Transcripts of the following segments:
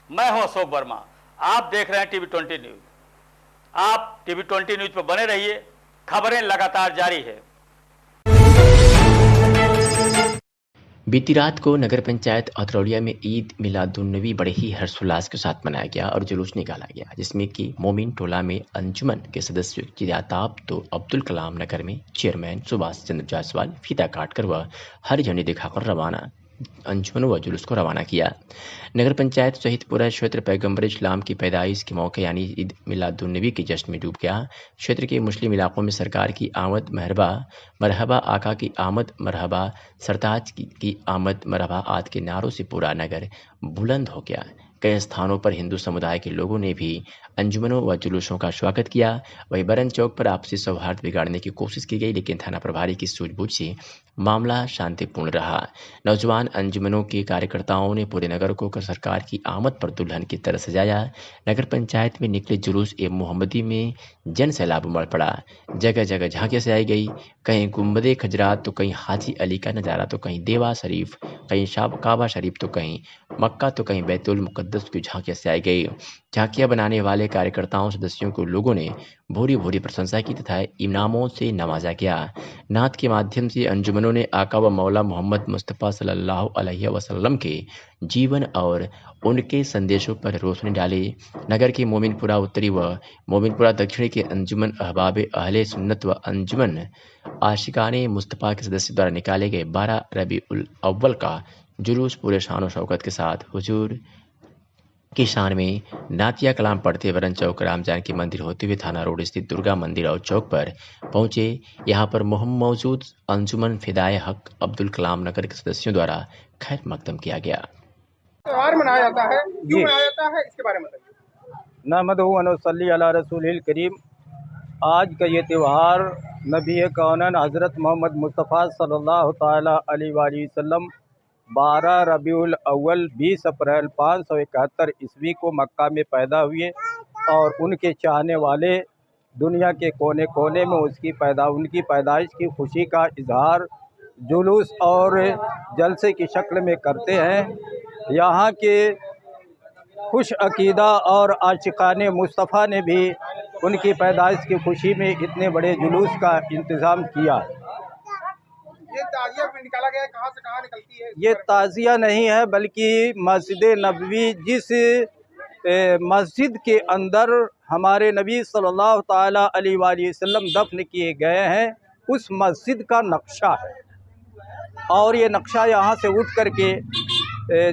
मैं हूं अशोक वर्मा। आप देख रहे हैं टीवी 20 न्यूज। आप टीवी 20 न्यूज पर बने रहिए, खबरें लगातार जारी है। बीती रात को नगर पंचायत अतरौलिया में ईद मिलादुन्नबी बड़े ही हर्षोल्लास के साथ मनाया गया और जुलूस निकाला गया, जिसमें कि मोमिन टोला में अंजुमन के सदस्यों की यातायात तो अब्दुल कलाम नगर में चेयरमैन सुभाष चंद्र जायसवाल फीता काटकर व हरी झंडी दिखाकर रवाना अंजुमन व जुलूस को रवाना किया। नगर पंचायत सहित पूरा क्षेत्र पैगंबर इस्लाम की पैदाइश के मौके यानी ईद मिलादुन्नबी के जश्न में डूब गया। क्षेत्र के मुस्लिम इलाकों में सरकार की आमद मरहबा, मरहबा आका की आमद मरहबा, सरताज की आमद मरहबा आदि के नारों से पूरा नगर बुलंद हो गया। कई स्थानों पर हिंदू समुदाय के लोगों ने भी अंजुमनों व जुलूसों का स्वागत किया। वहीं बरन चौक पर आपसी सौहार्द बिगाड़ने की कोशिश की गई, लेकिन थाना प्रभारी की सूझबूझ से मामला शांतिपूर्ण रहा। नौजवान अंजुमनों के कार्यकर्ताओं ने पूरे नगर को सरकार की आमद पर दुल्हन की तरह सजाया। नगर पंचायत में निकले जुलूस एवं मोहम्मदी में जन सैलाब उमड़ पड़ा। जगह जगह झांकियां सजाई गई, कहीं गुम्बदे खजरात तो कहीं हाजी अली का नज़ारा, तो कहीं देवा शरीफ, कहीं काबा शरीफ, तो कहीं मक्का, तो कहीं बैतुल मुकद्दस की झांकियां सजाई गई। झांकियां बनाने वाले कार्यकर्ताओं सदस्यों को लोगों ने भूरी भूरी प्रशंसा की तथा इनामों से नवाजा गया। नात के माध्यम से अंजुमनों ने आका व मौला मोहम्मद मुस्तफ़ा सल्लल्लाहु अलैहि वसल्लम के जीवन और उनके संदेशों पर रोशनी डाली। नगर के मोमिनपुरा उत्तरी व मोमिनपुरा दक्षिणी के अंजुमन अहबाब अहले सुन्नत व अंजुमन आशिकाने मुस्तफ़ा के सदस्य द्वारा निकाले गए 12 रबीउल अव्वल का जुलूस पूरे शान और शौकत के साथ हुजूर की शान में नातिया कलाम पढ़ते वरन चौक राम जानकी मंदिर होते हुए थाना रोड स्थित दुर्गा मंदिर और चौक पर पहुंचे। यहाँ पर मौजूद अंजुमन फिदाए हक अब्दुल कलाम नगर के सदस्यों द्वारा खैर मकदम किया गया। त्योहार मनाया जाता है, क्यों मनाया जाता है, इसके बारे में बताइए। नहमदुहु व नसल्ली अला रसूलिल करीम। आज का ये त्यौहार नबी कौनन हज़रत मोहम्मद मुस्तफ़ा सल्लल्लाहु ताला अलैहि वसल्लम 12 रबीउल अव्वल 20 अप्रैल 571 ईस्वी को मक्का में पैदा हुए और उनके चाहने वाले दुनिया के कोने कोने में उनकी पैदाइश की खुशी का इजहार जुलूस और जलसे की शक्ल में करते हैं। यहाँ के खुश अकीदा और आशिकाने मुस्तफ़ा ने भी उनकी पैदाइश की खुशी में इतने बड़े जुलूस का इंतज़ाम किया। ये ताजिया भी निकाला गया है, कहाँ से कहाँ निकलती है? ये ताज़िया नहीं है, बल्कि मस्जिद नबवी, जिस मस्जिद के अंदर हमारे नबी सल्लल्लाहु ताला अलैहि वसल्लम दफन किए गए हैं, उस मस्जिद का नक्शा है। और ये नक्शा यहाँ से उठ करके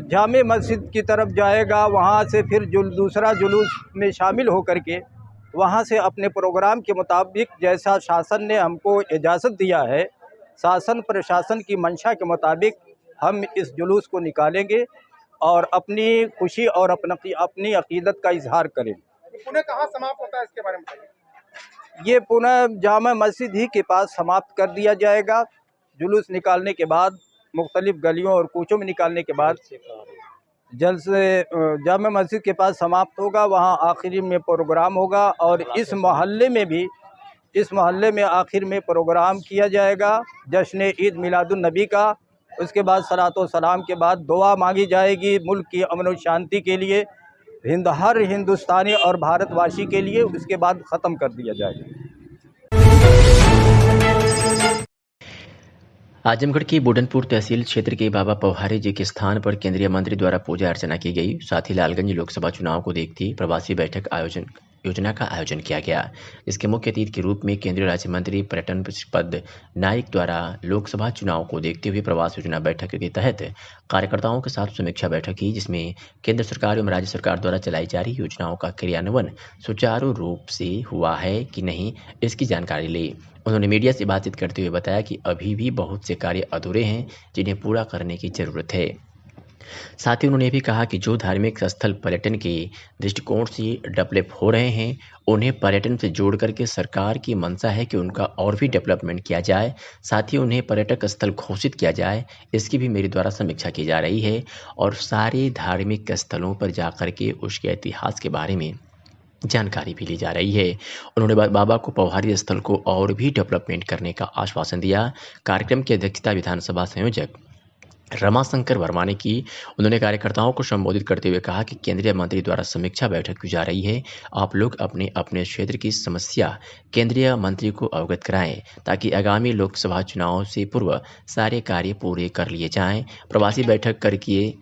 जामे मस्जिद की तरफ जाएगा, वहाँ से फिर दूसरा जुलूस में शामिल हो करके वहाँ से अपने प्रोग्राम के मुताबिक जैसा शासन ने हमको इजाज़त दिया है, शासन प्रशासन की मंशा के मुताबिक हम इस जुलूस को निकालेंगे और अपनी खुशी और अपनी अकीदत का इजहार करें। पुनः कहाँ समाप्त होता है, इसके बारे में बताइए। ये पुनः जामा मस्जिद ही के पास समाप्त कर दिया जाएगा। जुलूस निकालने के बाद मुख्तलिफ गलियों और कूचों में निकालने के बाद जल्द से जामा मस्जिद के पास समाप्त होगा, वहाँ आखिरी में प्रोग्राम होगा। और इस मोहल्ले में आखिर में प्रोग्राम किया जाएगा जश्न ईद मिलादुन्नबी का। उसके बाद सलातो सलाम के बाद दुआ मांगी जाएगी मुल्क की अमन और शांति के लिए, हर हिंदुस्तानी और भारतवासी के लिए। उसके बाद ख़त्म कर दिया जाएगा। आजमगढ़ की बुढ़नपुर तहसील क्षेत्र के बाबा पौहारी जी के स्थान पर केंद्रीय मंत्री द्वारा पूजा अर्चना की गई। साथ ही लालगंज लोकसभा चुनाव को देखते प्रवासी बैठक योजना का आयोजन किया गया। इसके मुख्य अतिथि के रूप में केंद्रीय राज्य मंत्री पर्यटन पद नाइक द्वारा लोकसभा चुनाव को देखते हुए प्रवास योजना बैठक के तहत कार्यकर्ताओं के साथ समीक्षा बैठक की, जिसमें केंद्र सरकार एवं राज्य सरकार द्वारा चलाई जा रही योजनाओं का क्रियान्वयन सुचारू रूप से हुआ है कि नहीं, इसकी जानकारी ली। उन्होंने मीडिया से बातचीत करते हुए बताया कि अभी भी बहुत से कार्य अधूरे हैं जिन्हें पूरा करने की जरूरत है। साथ ही उन्होंने भी कहा कि जो धार्मिक स्थल पर्यटन के दृष्टिकोण से डेवलप हो रहे हैं, उन्हें पर्यटन से जोड़ करके सरकार की मंशा है कि उनका और भी डेवलपमेंट किया जाए। साथ ही उन्हें पर्यटक स्थल घोषित किया जाए, इसकी भी मेरे द्वारा समीक्षा की जा रही है। और सारे धार्मिक स्थलों पर जाकर के उसके इतिहास के बारे में जानकारी भी ली जा रही है। उन्होंने बाबा को पौहारी स्थल को और भी डेवलपमेंट करने का आश्वासन दिया। कार्यक्रम की अध्यक्षता विधानसभा संयोजक रमाशंकर वर्मा ने की। उन्होंने कार्यकर्ताओं को संबोधित करते हुए कहा कि केंद्रीय मंत्री द्वारा समीक्षा बैठक की जा रही है। आप लोग अपने अपने क्षेत्र की समस्या केंद्रीय मंत्री को अवगत कराएं ताकि आगामी लोकसभा चुनाव से पूर्व सारे कार्य पूरे कर लिए जाएं। प्रवासी बैठक कर किए।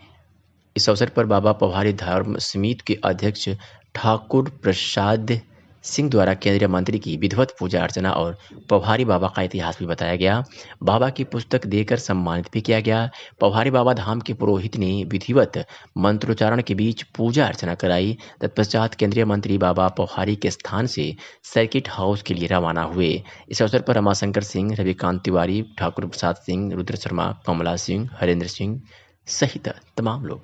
इस अवसर पर बाबा पौहारी धर्म समिति के अध्यक्ष ठाकुर प्रसाद सिंह द्वारा केंद्रीय मंत्री की विधिवत पूजा अर्चना और पौहारी बाबा का इतिहास भी बताया गया। बाबा की पुस्तक देकर सम्मानित भी किया गया। पौहारी बाबा धाम के पुरोहित ने विधिवत मंत्रोच्चारण के बीच पूजा अर्चना कराई। तत्पश्चात केंद्रीय मंत्री बाबा पौहारी के स्थान से सर्किट हाउस के लिए रवाना हुए। इस अवसर पर रमाशंकर सिंह, रविकांत तिवारी, ठाकुर प्रसाद सिंह, रुद्र शर्मा, कमला सिंह, हरेंद्र सिंह सहित तमाम लोग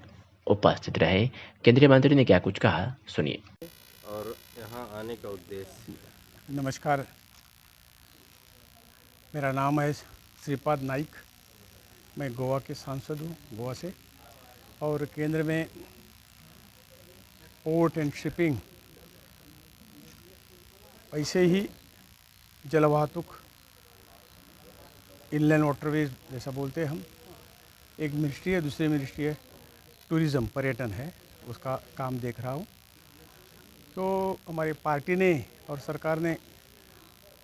उपस्थित रहे। केंद्रीय मंत्री ने क्या कुछ कहा, सुनिए। और यहाँ आने का उद्देश्य। नमस्कार, मेरा नाम है श्रीपाद नाइक। मैं गोवा के सांसद हूँ, गोवा से, और केंद्र में पोर्ट एंड शिपिंग, ऐसे ही जलवाहतुक, इनलैंड वाटरवेज जैसा बोलते हैं हम, एक मिनिस्ट्री है, दूसरी मिनिस्ट्री है टूरिज़्म, पर्यटन है, उसका काम देख रहा हूँ। तो हमारी पार्टी ने और सरकार ने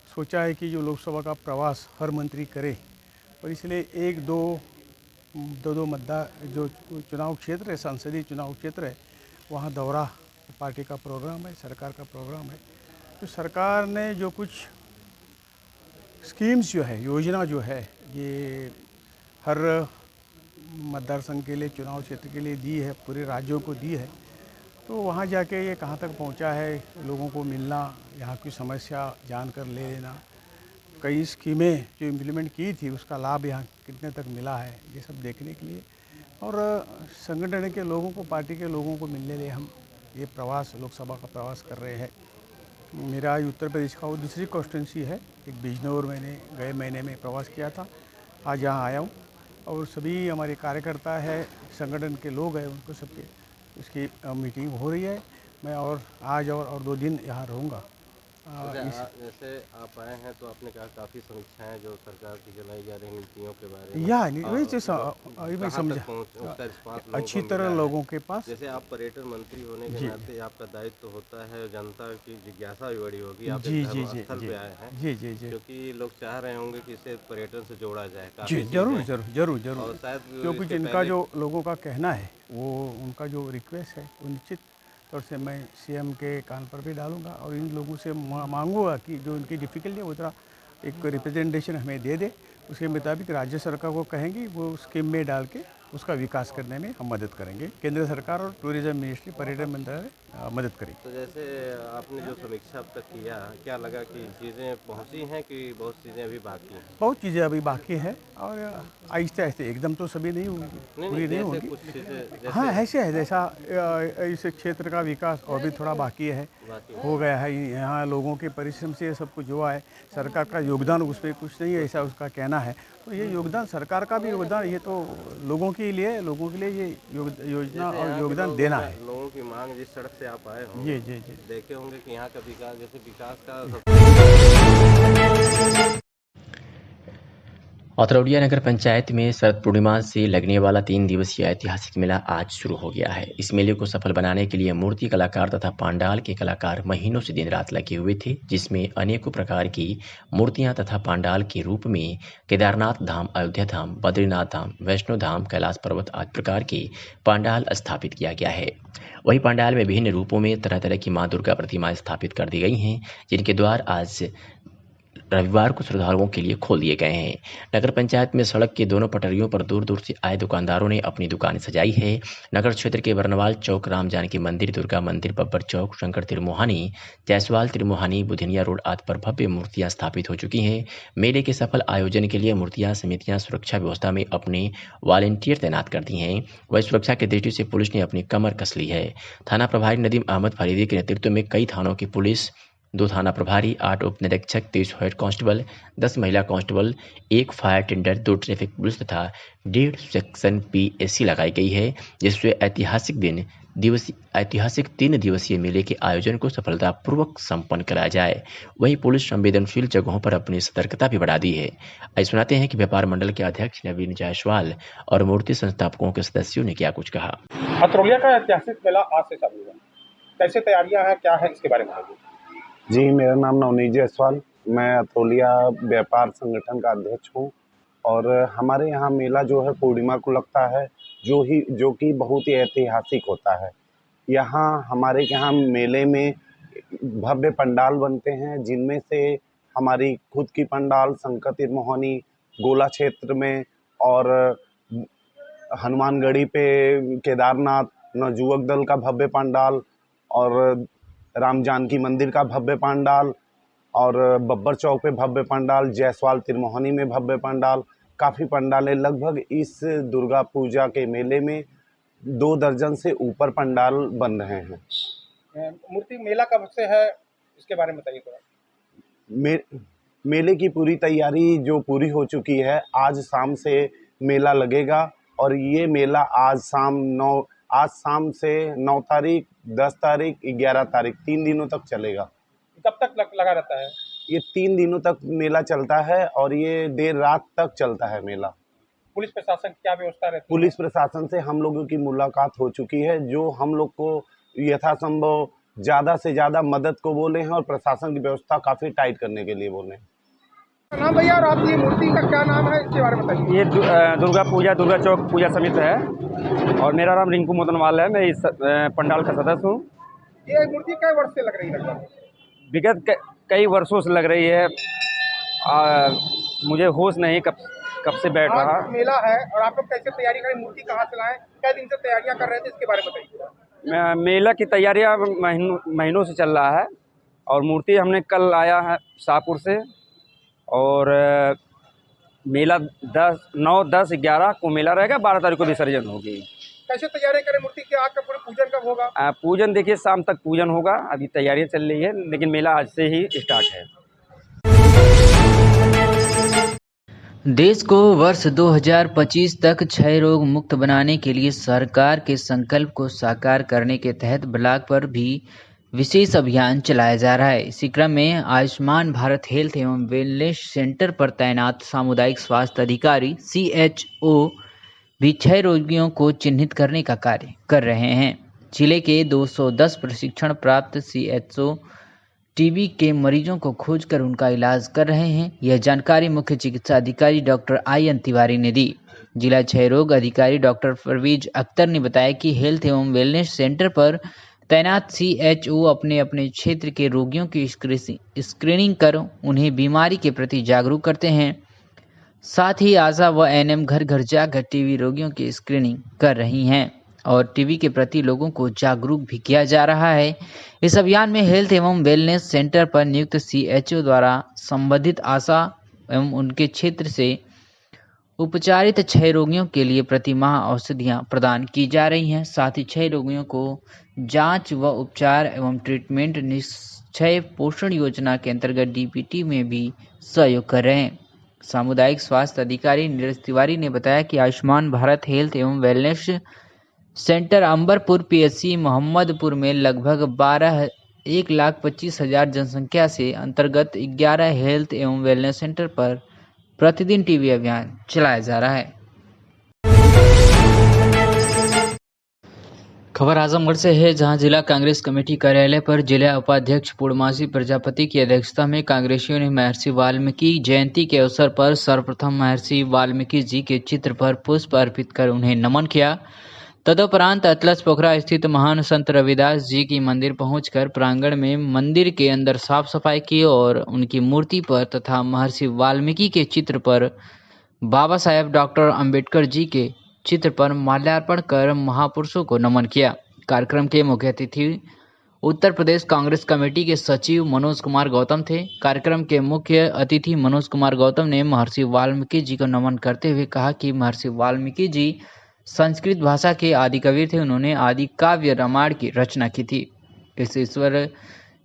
सोचा है कि जो लोकसभा का प्रवास हर मंत्री करे, और इसलिए एक दो मतदान जो चुनाव क्षेत्र है, संसदीय चुनाव क्षेत्र है, वहाँ दौरा पार्टी का प्रोग्राम है, सरकार का प्रोग्राम है। तो सरकार ने जो कुछ स्कीम्स जो है, योजना जो है, ये हर मतदार संघ के लिए, चुनाव क्षेत्र के लिए दी है, पूरे राज्यों को दी है। तो वहाँ जाके ये कहाँ तक पहुँचा है, लोगों को मिलना, यहाँ की समस्या जानकर ले लेना, कई स्कीमें जो इम्प्लीमेंट की थी उसका लाभ यहाँ कितने तक मिला है, ये सब देखने के लिए, और संगठन के लोगों को, पार्टी के लोगों को मिलने लिए हम ये प्रवास, लोकसभा का प्रवास कर रहे हैं। मेरा उत्तर प्रदेश का वो दूसरी कॉन्स्टिट्यूंसी है। एक बिजनौर मैंने गए महीने में प्रवास किया था, आज यहाँ आया हूँ, और सभी हमारे कार्यकर्ता है, संगठन के लोग हैं, उनको सबके उसकी मीटिंग हो रही है। मैं और आज और 2 दिन यहाँ रहूँगा। जैसे आप आए हैं तो आपने कहा काफ़ी समीक्षाएं जो सरकार की चलाई जा रही नीतियों के बारे में, वही मैं समझा उसका रिस्पांस अच्छी तरह लोगों के पास। जैसे आप पर्यटन मंत्री होने के नाते आपका दायित्व तो होता है, जनता की जिज्ञासा भी बड़ी होगी। आप जी एक जी धर्म जी स्थल जी पे आए हैं, जी, क्योंकि लोग चाह रहे होंगे कि इसे पर्यटन से जोड़ा जाए। जी, जरूर। और शायद क्योंकि जिनका जो लोगों का कहना है, वो उनका जो रिक्वेस्ट है, वो निश्चित तौर से मैं सीएम के कान पर भी डालूंगा, और इन लोगों से मांगूंगा कि जो उनकी डिफ़िकल्टी है वो थोड़ा एक रिप्रेजेंटेशन हमें दे दे। उसके मुताबिक राज्य सरकार को कहेंगे, वो स्कीम में डाल के उसका विकास करने में हम मदद करेंगे। केंद्र सरकार और टूरिज़्म मिनिस्ट्री, पर्यटन मंत्रालय मदद करेगी। तो जैसे आपने जो समीक्षा अब तक किया, क्या लगा कि चीज़ें पहुंची हैं कि बहुत चीज़ें अभी बाकी हैं? बहुत चीज़ें अभी बाकी है, और आहिस्ते आहिस्ते, एकदम तो सभी नहीं होंगी, पूरी नहीं होंगी। कुछ चीज़ें हाँ, ऐसे है, जैसा इस क्षेत्र का विकास और भी थोड़ा बाकी है, हो गया है। यहाँ लोगों के परिश्रम से सब कुछ हुआ है, सरकार का योगदान उसमें कुछ नहीं है, ऐसा उसका कहना है। तो ये योगदान, सरकार का भी योगदान, ये तो लोगों के लिए ये योजना और योगदान देना है। लोगों की मांग, जिस सड़क से आप आए हो, जी, देखे होंगे कि यहाँ का विकास, जैसे विकास का अतरौलिया नगर पंचायत में शरद पूर्णिमा से लगने वाला 3 दिवसीय ऐतिहासिक मेला आज शुरू हो गया है। इस मेले को सफल बनाने के लिए मूर्ति कलाकार तथा पांडाल के कलाकार महीनों से दिन रात लगे हुए थे, जिसमें अनेकों प्रकार की मूर्तियां तथा पांडाल के रूप में केदारनाथ धाम, अयोध्या धाम, बद्रीनाथ धाम, वैष्णो धाम, कैलाश पर्वत आदि प्रकार के पांडाल स्थापित किया गया है। वही पांडाल में विभिन्न रूपों में तरह तरह की मां दुर्गा प्रतिमाएं स्थापित कर दी गई हैं, जिनके द्वार आज रविवार को श्रद्धालुओं के लिए खोल दिए गए हैं। नगर पंचायत में सड़क के दोनों पटरियों पर दूर दूर से आए दुकानदारों ने अपनी दुकानें सजाई है। नगर क्षेत्र के बरनवाल चौक, राम जानकी मंदिर, दुर्गा मंदिर, बब्बर चौक, शंकर त्रिमोहानी, जायसवाल त्रिमोहानी, बुधनिया रोड आदि पर भव्य मूर्तियां स्थापित हो चुकी हैं। मेले के सफल आयोजन के लिए मूर्तियां समितियां सुरक्षा व्यवस्था में अपने वॉलेंटियर तैनात कर दी हैं। वही सुरक्षा की दृष्टि से पुलिस ने अपनी कमर कस ली है। थाना प्रभारी नदीम अहमद फरीदी के नेतृत्व में कई थानों की पुलिस, 2 थाना प्रभारी, 8 उप निरीक्षक, 23 हेड कांस्टेबल, 10 महिला constable, 1 fire tender, 2 traffic police तथा 1.5 सेक्शन PSC लगाई गई है, जिससे ऐतिहासिक दिन दिवसीय ऐतिहासिक 3 दिवसीय मेले के आयोजन को सफलतापूर्वक संपन्न कराया जाए। वहीं पुलिस संवेदनशील जगहों पर अपनी सतर्कता भी बढ़ा दी है। आइए सुनाते हैं कि व्यापार मंडल के अध्यक्ष नवीन जायसवाल और मूर्ति संस्थापकों के सदस्यों ने क्या कुछ कहा। हथरौलिया का ऐतिहासिक मेला आज से चालू हुआ, कैसे तैयारियां हैं, क्या है, इसके बारे में बताइए। जी, मेरा नाम नवनीत जायसवाल, मैं हथरौलिया व्यापार संगठन का अध्यक्ष हूँ और हमारे यहाँ मेला जो है पूर्णिमा को लगता है, जो कि बहुत ही ऐतिहासिक होता है। यहाँ हमारे यहाँ मेले में भव्य पंडाल बनते हैं, जिनमें से हमारी खुद की पंडाल शंकर तिरमोहनी गोला क्षेत्र में और हनुमानगढ़ी पे केदारनाथ नवयुवक दल का भव्य पंडाल और राम जानकी मंदिर का भव्य पंडाल और बब्बर चौक पे भव्य पंडाल, जायसवाल तिरमोहनी में भव्य पंडाल, काफ़ी पंडालें लगभग इस दुर्गा पूजा के मेले में 2 दर्जन से ऊपर पंडाल बन रहे हैं। मूर्ति मेला कब से है, इसके बारे में बताइए थोड़ा। मेले की पूरी तैयारी जो पूरी हो चुकी है, आज शाम से मेला लगेगा और ये मेला आज शाम से 9 तारीख, 10 तारीख, 11 तारीख 3 दिनों तक चलेगा। कब तक लगा रहता है? ये 3 दिनों तक मेला चलता है और ये देर रात तक चलता है मेला। पुलिस प्रशासन की क्या व्यवस्था रहती है? पुलिस प्रशासन से हम लोगों की मुलाकात हो चुकी है, जो हम लोग को यथासंभव ज़्यादा से ज़्यादा मदद को बोले हैं और प्रशासन की व्यवस्था काफ़ी टाइट करने के लिए बोले हैं। नाम भैया, और आपकी मूर्ति का क्या नाम है, इसके बारे में बताइए। ये दुर्गा चौक पूजा समिति है और मेरा नाम रिंकू मोदनवाल है। मैं इस पंडाल का सदस्य हूँ। ये मूर्ति कई वर्ष से लग रही है? विगत कई वर्षों से लग रही है। मुझे होश नहीं कब से बैठ रहा। मेला है और आप लोग कैसे तैयारी करें, मूर्ति कहाँ से लाएं, क्या दिन से तैयारियां कर रहे थे, इसके बारे में बताइए। मेला की तैयारियां महीनों से चल रहा है और मूर्ति हमने कल लाया है शाहपुर से और मेला 9, 10, 11 को मेला रहेगा, 12 तारीख को विसर्जन होगी। कैसे तैयारी करें मूर्ति की, आज का पूरा पूजन कब होगा? पूजन देखिए शाम तक पूजन होगा, अभी तैयारियां चल रही है, लेकिन मेला आज से ही स्टार्ट है। देश को वर्ष 2025 तक क्षय रोग मुक्त बनाने के लिए सरकार के संकल्प को साकार करने के तहत ब्लॉक पर भी विशेष अभियान चलाया जा रहा है। इसी क्रम में आयुष्मान भारत हेल्थ एवं वेलनेस सेंटर पर तैनात सामुदायिक स्वास्थ्य अधिकारी CHO भी क्षय रोगियों को चिन्हित करने का कार्य कर रहे हैं। जिले के 210 प्रशिक्षण प्राप्त CHO टीबी के मरीजों को खोजकर उनका इलाज कर रहे हैं। यह जानकारी मुख्य चिकित्सा अधिकारी डॉक्टर IN तिवारी ने दी। जिला क्षय रोग अधिकारी डॉक्टर परवीज अख्तर ने बताया कि हेल्थ एवं वेलनेस सेंटर पर तैनात CHO अपने अपने क्षेत्र के रोगियों की स्क्रीनिंग कर उन्हें बीमारी के प्रति जागरूक करते हैं। साथ ही आशा व NM घर घर जाकर टीबी रोगियों की स्क्रीनिंग कर रही हैं और टीबी के प्रति लोगों को जागरूक भी किया जा रहा है। इस अभियान में हेल्थ एवं वेलनेस सेंटर पर नियुक्त CHO द्वारा संबंधित आशा एवं उनके क्षेत्र से उपचारित क्षय रोगियों के लिए प्रति माह औषधियां प्रदान की जा रही हैं। साथ ही क्षय रोगियों को जांच व उपचार एवं ट्रीटमेंट निश्चय पोषण योजना के अंतर्गत DPT में भी सहयोग कर रहे हैं। सामुदायिक स्वास्थ्य अधिकारी नीरज तिवारी ने बताया कि आयुष्मान भारत हेल्थ एवं wellness centre Ambarpur PSC Mohammadpur में लगभग 1,25,000 जनसंख्या से अंतर्गत 11 हेल्थ एवं वेलनेस सेंटर पर प्रतिदिन टीबी अभियान चलाया जा रहा है। खबर आजमगढ़ से है, जहां जिला कांग्रेस कमेटी कार्यालय पर जिला उपाध्यक्ष पूर्णमासी प्रजापति की अध्यक्षता में कांग्रेसियों ने महर्षि वाल्मीकि जयंती के अवसर पर सर्वप्रथम महर्षि वाल्मीकि जी के चित्र पर पुष्प अर्पित कर उन्हें नमन किया। तदुपरांत अतलस पोखरा स्थित महान संत रविदास जी की मंदिर पहुंचकर प्रांगण में मंदिर के अंदर साफ सफाई की और उनकी मूर्ति पर तथा महर्षि वाल्मीकि के चित्र पर बाबा साहेब डॉक्टर अंबेडकर जी के चित्र पर माल्यार्पण कर महापुरुषों को नमन किया। कार्यक्रम के मुख्य अतिथि उत्तर प्रदेश कांग्रेस कमेटी के सचिव मनोज कुमार गौतम थे। कार्यक्रम के मुख्य अतिथि मनोज कुमार गौतम ने महर्षि वाल्मीकि जी को नमन करते हुए कहा कि महर्षि वाल्मीकि जी संस्कृत भाषा के आदि कवि थे। उन्होंने आदि काव्य रामायण की रचना की थी। इस ईश्वर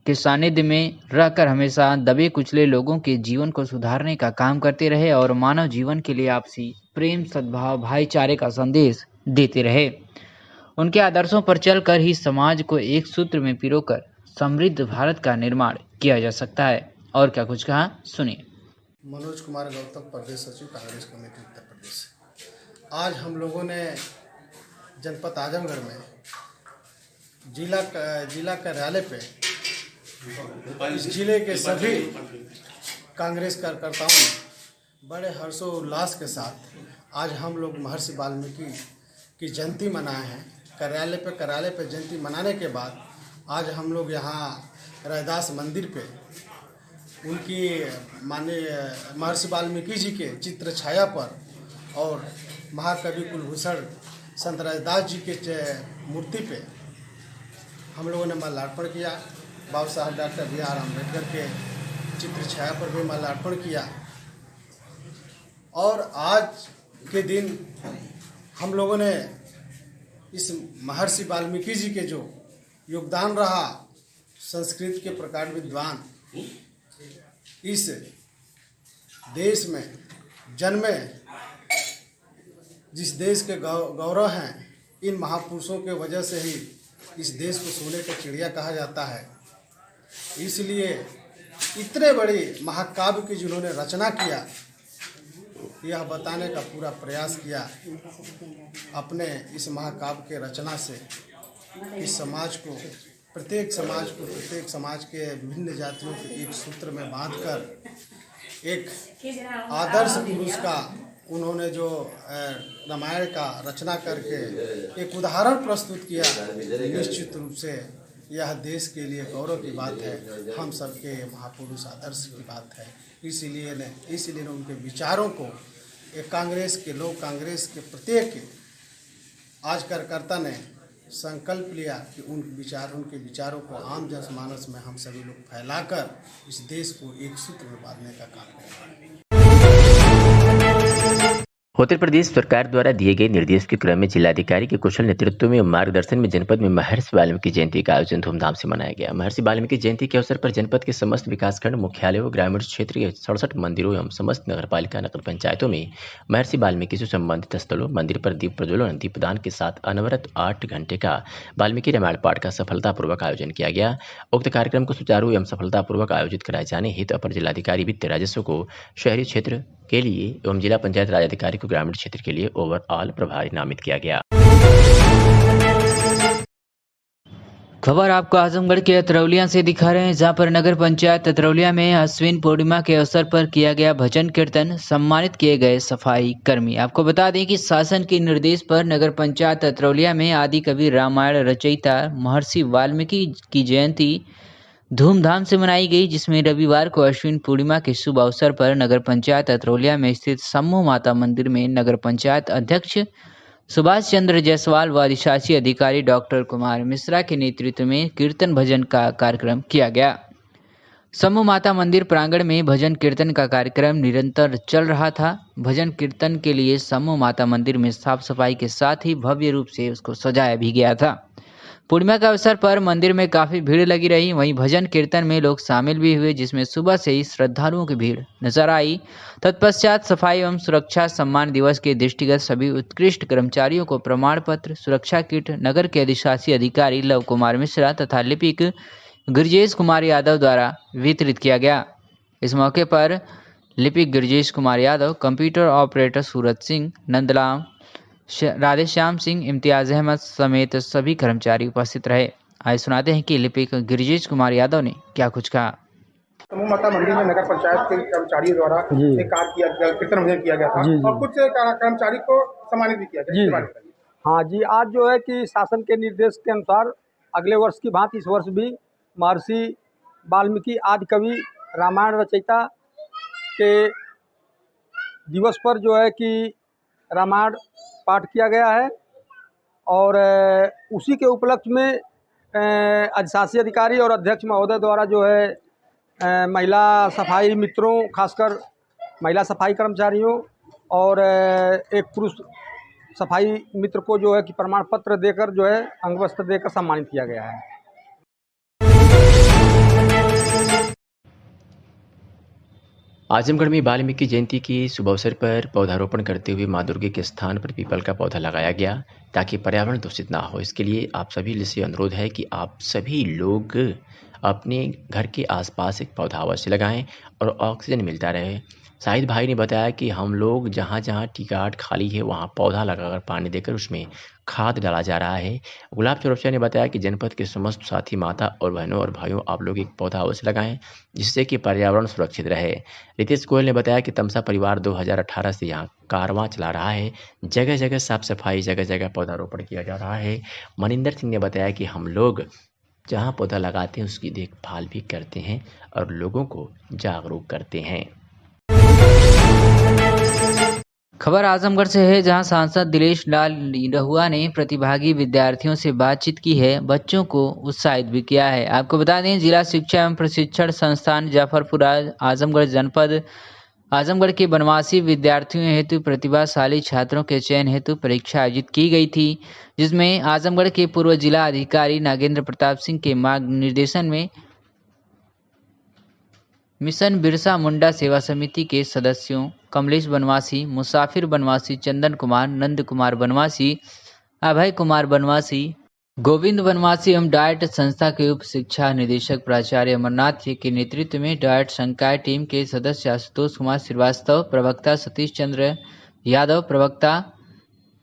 के सानिध्य में रहकर हमेशा दबे कुचले लोगों के जीवन को सुधारने का काम करते रहे और मानव जीवन के लिए आपसी प्रेम, सद्भाव, भाईचारे का संदेश देते रहे। उनके आदर्शों पर चलकर ही समाज को एक सूत्र में पिरोकर समृद्ध भारत का निर्माण किया जा सकता है। और क्या कुछ कहा, सुनिए। मनोज कुमार गौतम, प्रदेश सचिव कांग्रेस कमेटी उत्तर प्रदेश। आज हम लोगों ने जनपद आजमगढ़ में जिला कार्यालय पे इस जिले के सभी कांग्रेस कार्यकर्ताओं ने बड़े हर्षोल्लास के साथ आज हम लोग महर्षि वाल्मीकि की जयंती मनाए हैं। कार्यालय पे जयंती मनाने के बाद आज हम लोग यहाँ रैदास मंदिर पे उनकी माननीय महर्षि वाल्मीकि जी के चित्र छाया पर और महाकवि कुलभूषण संत रैदास जी के मूर्ति पे हम लोगों ने माल्यार्पण किया। बाबा साहब डॉक्टर B.R. अम्बेडकर के चित्र छाया पर भी माल्यार्पण किया। और आज के दिन हम लोगों ने इस महर्षि वाल्मीकि जी के जो योगदान रहा, संस्कृत के प्रकार विद्वान, इस देश में जन्मे, जिस देश के गौरव हैं, इन महापुरुषों के वजह से ही इस देश को सोने का चिड़िया कहा जाता है। इसलिए इतने बड़े महाकाव्य की जिन्होंने रचना किया, यह बताने का पूरा प्रयास किया अपने इस महाकाव्य के रचना से इस समाज को, प्रत्येक समाज के विभिन्न जातियों को एक सूत्र में बांधकर एक आदर्श पुरुष का उन्होंने जो रामायण का रचना करके एक उदाहरण प्रस्तुत किया। निश्चित रूप से यह देश के लिए गौरव की बात है, हम सबके महापुरुष आदर्श की बात है। इसीलिए उनके विचारों को एक कांग्रेस के लोग, कांग्रेस के प्रत्येक आज कार्यकर्ता ने संकल्प लिया कि उनके विचारों को आम जनमानस में हम सभी लोग फैलाकर इस देश को एक सूत्र में बांधने का काम करेंगे। उत्तर प्रदेश सरकार द्वारा दिए गए निर्देश के क्रम में जिलाधिकारी के कुशल नेतृत्व में मार्गदर्शन में जनपद में महर्षि वाल्मीकि जयंती का आयोजन धूमधाम से मनाया गया। महर्षि वाल्मीकि जयंती के अवसर पर जनपद के समस्त विकासखंड मुख्यालयों, ग्रामीण क्षेत्र के 67 मंदिरों एवं समस्त नगरपालिका नगर पंचायतों में महर्षि वाल्मीकि से संबंधित स्थलों, मंदिर पर दीप प्रज्वलन, दीपदान के साथ अनवरत 8 घंटे का वाल्मीकि रामायण पाठ का सफलतापूर्वक आयोजन किया गया। उक्त कार्यक्रम को सुचारू एवं सफलतापूर्वक आयोजित कराए जाने हेतु अपर जिलाधिकारी वित्त राजस्व को शहरी क्षेत्र के लिए एवं जिला पंचायत राज अधिकारी को ग्रामीण क्षेत्र के लिए ओवरऑल प्रभारी नामित किया गया। खबर आपको आजमगढ़ के अतरौलिया से दिखा रहे हैं, जहां पर नगर पंचायत अतरौलिया में अश्विन पूर्णिमा के अवसर पर किया गया भजन कीर्तन, सम्मानित किए गए सफाई कर्मी। आपको बता दें कि शासन के निर्देश पर नगर पंचायत अतरौलिया में आदि कवि रामायण रचयिता महर्षि वाल्मीकि की जयंती धूमधाम से मनाई गई, जिसमें रविवार को अश्विन पूर्णिमा के शुभ अवसर पर नगर पंचायत अतरौलिया में स्थित सम्मोह माता मंदिर में नगर पंचायत अध्यक्ष सुभाष चंद्र जायसवाल व अधिशासी अधिकारी डॉक्टर कुमार मिश्रा के नेतृत्व में कीर्तन भजन का कार्यक्रम किया गया। सम्मोह माता मंदिर प्रांगण में भजन कीर्तन का कार्यक्रम निरंतर चल रहा था। भजन कीर्तन के लिए सम्मोह माता मंदिर में साफ सफाई के साथ ही भव्य रूप से उसको सजाया भी गया था। पूर्णिमा के अवसर पर मंदिर में काफ़ी भीड़ लगी रही। वहीं भजन कीर्तन में लोग शामिल भी हुए, जिसमें सुबह से ही श्रद्धालुओं की भीड़ नजर आई। तत्पश्चात सफाई एवं सुरक्षा सम्मान दिवस के दृष्टिगत सभी उत्कृष्ट कर्मचारियों को प्रमाण पत्र, सुरक्षा किट नगर के अधिशासी अधिकारी लव कुमार मिश्रा तथा लिपिक गिरजेश कुमार यादव द्वारा वितरित किया गया। इस मौके पर लिपिक गिरजेश कुमार यादव, कंप्यूटर ऑपरेटर सूरज सिंह, नंदलाल, राधेश्याम सिंह, इम्तियाज अहमद समेत सभी कर्मचारी उपस्थित रहे। आइए सुनाते हैं कि लिपिक गिरजेश कुमार यादव ने क्या कुछ कहा। सम्मोह माता मंदिर में नगर पंचायत के कर्मचारियों द्वारा एक कार्य किया गया, कीर्तन भजन किया गया था और कुछ कर्मचारी को सम्मानित भी किया गया। हाँ जी, आज जो है कि शासन के निर्देश के अनुसार अगले वर्ष की भांति इस वर्ष भी महर्षि वाल्मीकि आदि कवि रामायण रचयिता के दिवस पर जो है कि रामायण पाठ किया गया है और उसी के उपलक्ष्य में अधिशासी अधिकारी और अध्यक्ष महोदय द्वारा जो है महिला सफाई मित्रों, खासकर महिला सफाई कर्मचारियों और एक पुरुष सफाई मित्र को जो है कि प्रमाण पत्र देकर जो है अंगवस्त्र देकर सम्मानित किया गया है। आजमगढ़ में वाल्मीकि जयंती की शुभ अवसर पर पौधारोपण करते हुए मां दुर्गे के स्थान पर पीपल का पौधा लगाया गया ताकि पर्यावरण दूषित ना हो। इसके लिए आप सभी से अनुरोध है कि आप सभी लोग अपने घर के आसपास एक पौधा अवश्य लगाएं और ऑक्सीजन मिलता रहे। शाहिद भाई ने बताया कि हम लोग जहाँ जहाँ टीकाट खाली है वहाँ पौधा लगाकर पानी देकर उसमें खाद डाला जा रहा है। गुलाब चौरसिया ने बताया कि जनपद के समस्त साथी माता और बहनों और भाइयों आप लोग एक पौधा अवश्य लगाएं जिससे कि पर्यावरण सुरक्षित रहे। रितेश गोयल ने बताया कि तमसा परिवार 2018 से यहाँ कारवां चला रहा है। जगह जगह साफ सफाई, जगह जगह पौधारोपण किया जा रहा है। मनिंदर सिंह ने बताया कि हम लोग जहाँ पौधा लगाते हैं उसकी देखभाल भी करते हैं और लोगों को जागरूक करते हैं। खबर आजमगढ़ से है, जहां सांसद दिलेश लाल निरहुआ ने प्रतिभागी विद्यार्थियों से बातचीत की है, बच्चों को उत्साहित भी किया है। आपको बता दें, जिला शिक्षा एवं प्रशिक्षण संस्थान जाफरपुर आजमगढ़ जनपद आजमगढ़ के बनवासी विद्यार्थियों हेतु प्रतिभाशाली छात्रों के चयन हेतु परीक्षा आयोजित की गई थी, जिसमें आजमगढ़ के पूर्व जिला अधिकारी नागेंद्र प्रताप सिंह के मार्गनिर्देशन में मिशन बिरसा मुंडा सेवा समिति के सदस्यों कमलेश बनवासी, मुसाफिर बनवासी, चंदन कुमार, नंद कुमार बनवासी, अभय कुमार बनवासी, गोविंद बनवासी एवं डायट संस्था के उप शिक्षा निदेशक प्राचार्य अमरनाथ के नेतृत्व में डायट संकाय टीम के सदस्य आशुतोष कुमार श्रीवास्तव, प्रवक्ता सतीश चंद्र यादव, प्रवक्ता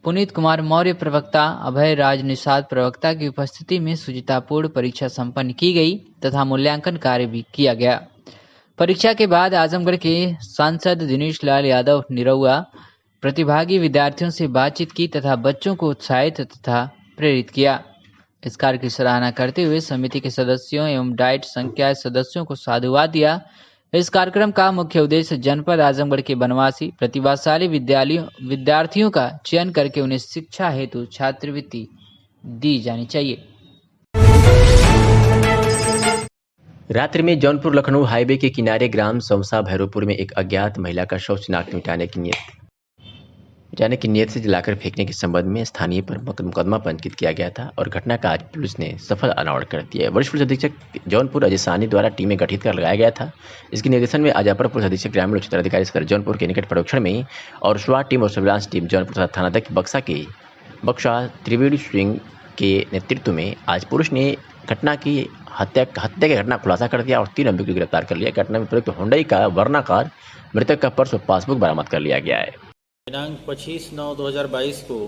पुनीत कुमार मौर्य, प्रवक्ता अभय राज निषाद प्रवक्ता की उपस्थिति में शुचितापूर्ण परीक्षा संपन्न की गई तथा मूल्यांकन कार्य भी किया गया। परीक्षा के बाद आजमगढ़ के सांसद दिनेश लाल यादव निरहुआ प्रतिभागी विद्यार्थियों से बातचीत की तथा बच्चों को उत्साहित तथा प्रेरित किया। इस कार्य की सराहना करते हुए समिति के सदस्यों एवं डाइट संकाय सदस्यों को साधुवाद दिया। इस कार्यक्रम का मुख्य उद्देश्य जनपद आजमगढ़ के बनवासी प्रतिभाशाली विद्यार्थियों का चयन करके उन्हें शिक्षा हेतु छात्रवृत्ति दी जानी चाहिए। रात्रि में जौनपुर लखनऊ हाईवे के किनारे ग्राम सौसा भैरवपुर में एक अज्ञात महिला का शव नाक मिटाने की नीयत से जलाकर फेंकने के संबंध में स्थानीय पर मुकदमा पंजीकृत किया गया था और घटना का आज पुलिस ने सफल अनावरण कर दिया है। वरिष्ठ पुलिस अधीक्षक जौनपुर अजय साहनी द्वारा टीमें गठित कर लगाया गया था। इसके निर्देशन में आज अपर पुलिस अधीक्षक ग्रामीण उच्चतर अधिकारी सदर जौनपुर के निकट परीक्षण में और स्वाट टीम और सर्विलांस टीम जौनपुर तथा थानाध्यक्ष बक्सा त्रिवेणी सिंह के नेतृत्व में आज पुलिस ने घटना की हत्या के घटना खुलासा कर दिया और 3 अभियुक्त को गिरफ्तार कर लिया। घटना में प्रयुक्त हुंडई का वर्ना कार, मृतक का पर्स और पासबुक बरामद कर लिया गया है। दिनांक 25/9/2022 को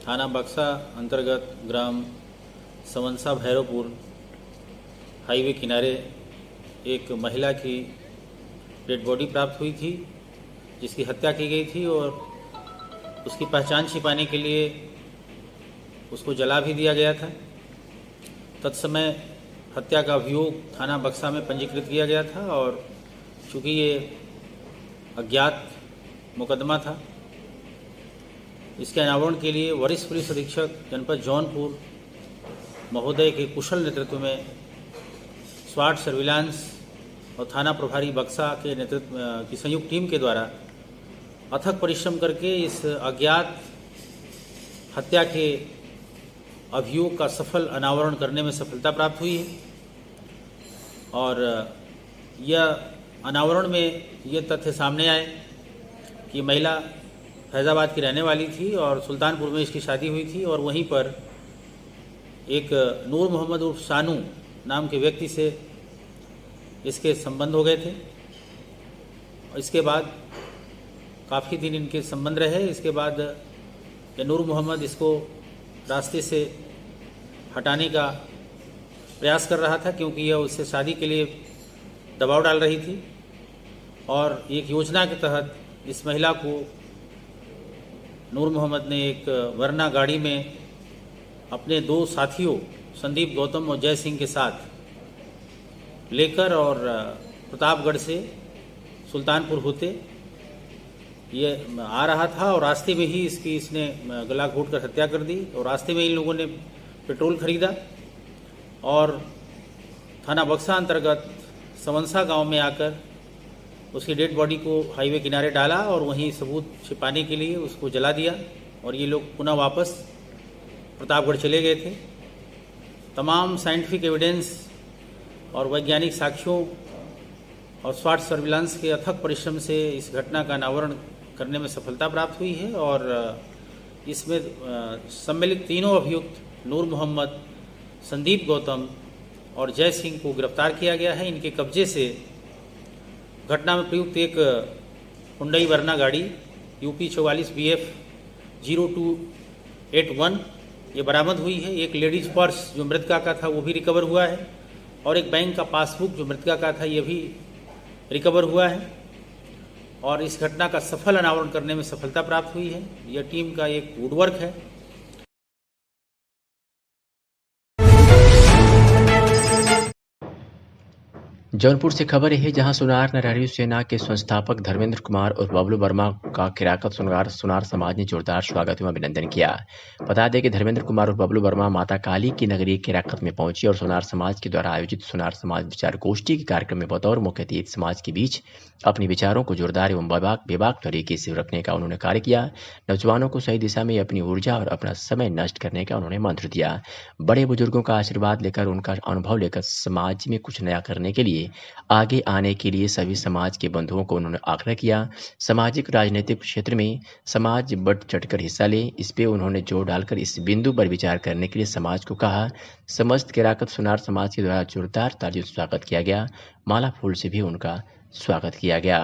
थाना बक्सा अंतर्गत ग्राम समनसा भैरवपुर हाईवे किनारे एक महिला की डेड बॉडी प्राप्त हुई थी, जिसकी हत्या की गई थी और उसकी पहचान छिपाने के लिए उसको जला भी दिया गया था। तत्समय हत्या का अभियोग थाना बक्सा में पंजीकृत किया गया था और चूँकि ये अज्ञात मुकदमा था, इसके अनावरण के लिए वरिष्ठ पुलिस अधीक्षक जनपद जौनपुर महोदय के कुशल नेतृत्व में स्वाट, सर्विलांस और थाना प्रभारी बक्सा के नेतृत्व की संयुक्त टीम के द्वारा अथक परिश्रम करके इस अज्ञात हत्या के अभियोग का सफल अनावरण करने में सफलता प्राप्त हुई है। और यह अनावरण में ये तथ्य सामने आए कि महिला फैज़ाबाद की रहने वाली थी और सुल्तानपुर में इसकी शादी हुई थी और वहीं पर एक नूर मोहम्मद उर्फ शानू नाम के व्यक्ति से इसके संबंध हो गए थे। इसके बाद काफ़ी दिन इनके संबंध रहे। इसके बाद ये नूर मोहम्मद इसको रास्ते से हटाने का प्रयास कर रहा था, क्योंकि यह उससे शादी के लिए दबाव डाल रही थी और एक योजना के तहत इस महिला को नूर मोहम्मद ने एक वरना गाड़ी में अपने 2 साथियों संदीप गौतम और जय सिंह के साथ लेकर और प्रतापगढ़ से सुल्तानपुर होते ये आ रहा था और रास्ते में ही इसने गला घोंट कर हत्या कर दी। और रास्ते में इन लोगों ने पेट्रोल खरीदा और थाना बक्सा अंतर्गत समनसा गांव में आकर उसकी डेड बॉडी को हाईवे किनारे डाला और वहीं सबूत छिपाने के लिए उसको जला दिया और ये लोग पुनः वापस प्रतापगढ़ चले गए थे। तमाम साइंटिफिक एविडेंस और वैज्ञानिक साक्ष्यों और स्वाट सर्विलांस के अथक परिश्रम से इस घटना का अनावरण करने में सफलता प्राप्त हुई है और इसमें सम्मिलित तीनों अभियुक्त नूर मोहम्मद, संदीप गौतम और जय सिंह को गिरफ्तार किया गया है। इनके कब्जे से घटना में प्रयुक्त एक हुंडई वर्ना गाड़ी यूपी 44 BF 0281 ये बरामद हुई है। एक लेडीज पर्स जो मृतका का था वो भी रिकवर हुआ है और एक बैंक का पासबुक जो मृतका का था ये भी रिकवर हुआ है और इस घटना का सफल अनावरण करने में सफलता प्राप्त हुई है। यह टीम का एक वुडवर्क है। जौनपुर से खबर है जहां सुनार नरहरी सेना के संस्थापक धर्मेंद्र कुमार और बबलू वर्मा का किराकत सुनार समाज ने जोरदार स्वागत एवं अभिनंदन किया। बता दें कि धर्मेंद्र कुमार और बबलू वर्मा माता काली की नगरी किराकत में पहुंचे और सुनार समाज के द्वारा आयोजित सुनार समाज विचार गोष्ठी के कार्यक्रम में बतौर मुख्य अतिथि समाज के बीच अपने विचारों को जोरदार एवं बेबाक तरीके से रखने का उन्होंने कार्य किया। नौजवानों को सही दिशा में अपनी ऊर्जा और अपना समय नष्ट करने का उन्होंने मंत्र दिया। बड़े बुजुर्गों का आशीर्वाद लेकर, उनका अनुभव लेकर समाज में कुछ नया करने के लिए आगे आने के लिए सभी समाज के बंधुओं को उन्होंने आग्रह किया। सामाजिक राजनीतिक क्षेत्र में समाज बढ़ चढ़कर हिस्सा ले, इस पे उन्होंने जोर डालकर इस बिंदु पर विचार करने के लिए समाज को कहा। समस्त किराकत सुनार समाज के द्वारा जोरदार तालियों से स्वागत किया गया। माला फूल से भी उनका स्वागत किया गया।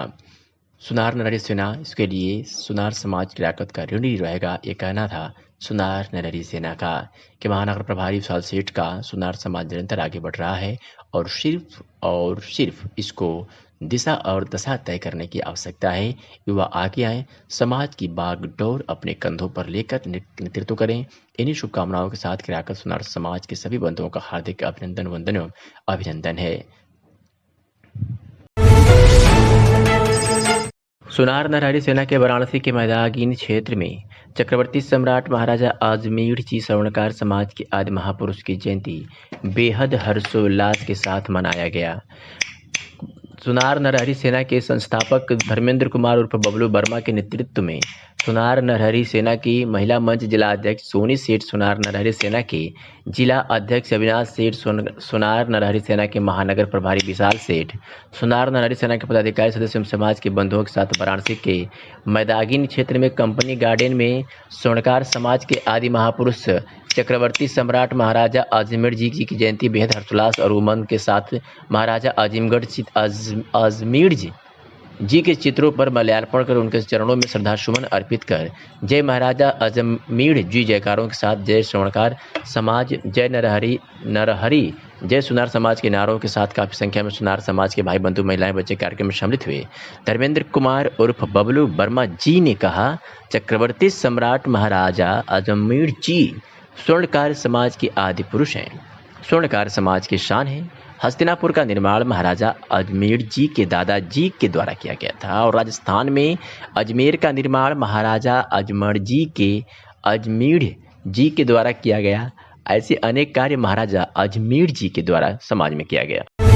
सुनार नरहरी सेना, इसके लिए सुनार समाज किराकत का ऋणी रहेगा, ये कहना था सुनार नरहरी सेना का। कि महानगर प्रभारी विशाल सेठ का सुनार समाज निरंतर आगे बढ़ रहा है और सिर्फ इसको दिशा और दशा तय करने की आवश्यकता है। युवा आगे आए, समाज की बागडोर अपने कंधों पर लेकर नेतृत्व करें। इन्हीं शुभकामनाओं के साथ किराकत सुनार समाज के सभी बंधुओं का हार्दिक अभिनंदन है। सुनार नरहरी सेना के वाराणसी के मैदागिन क्षेत्र में चक्रवर्ती सम्राट महाराजा अजमेर जी स्वर्णकार समाज के आदि महापुरुष की जयंती बेहद हर्षोल्लास के साथ मनाया गया। सुनार नरहरी सेना के संस्थापक धर्मेंद्र कुमार उर्फ बबलू वर्मा के नेतृत्व में सुनार नरहरी सेना की महिला मंच जिला अध्यक्ष सोनी सेठ, सुनार नरहरी सेना के जिला अध्यक्ष अविनाश सेठ, सुनार नरहरी सेना के महानगर प्रभारी विशाल सेठ, सुनार नरहरी सेना के पदाधिकारी सदस्य एवं समाज के बंधुओं के साथ वाराणसी के मैदागिन क्षेत्र में कंपनी गार्डन में स्वर्णकार समाज के आदि महापुरुष चक्रवर्ती सम्राट महाराजा अजमेर जी की जयंती बेहद हर्षोल्लास और उमंग के साथ महाराजा अजमेर जी के चित्रों पर माल्यार्पण कर उनके चरणों में श्रद्धासुमन अर्पित कर जय महाराजा अजमेर जी जयकारों के साथ जय स्वर्णकार समाज, जय नरहरी, जय सुनार समाज के नारों के साथ काफी संख्या में सुनार समाज के भाई बंधु, महिलाएं, बच्चे कार्यक्रम में सम्मिलित हुए। धर्मेंद्र कुमार उर्फ बबलू वर्मा जी ने कहा, चक्रवर्ती सम्राट महाराजा अजमेर जी स्वर्णकार समाज के आदि पुरुष हैं। स्वर्णकार समाज की शान है। हस्तिनापुर का निर्माण महाराजा अजमेर जी के दादाजी के द्वारा किया गया था और राजस्थान में अजमेर का निर्माण महाराजा अजमेर जी के द्वारा किया गया। ऐसे अनेक कार्य महाराजा अजमेर जी के द्वारा समाज में किया गया।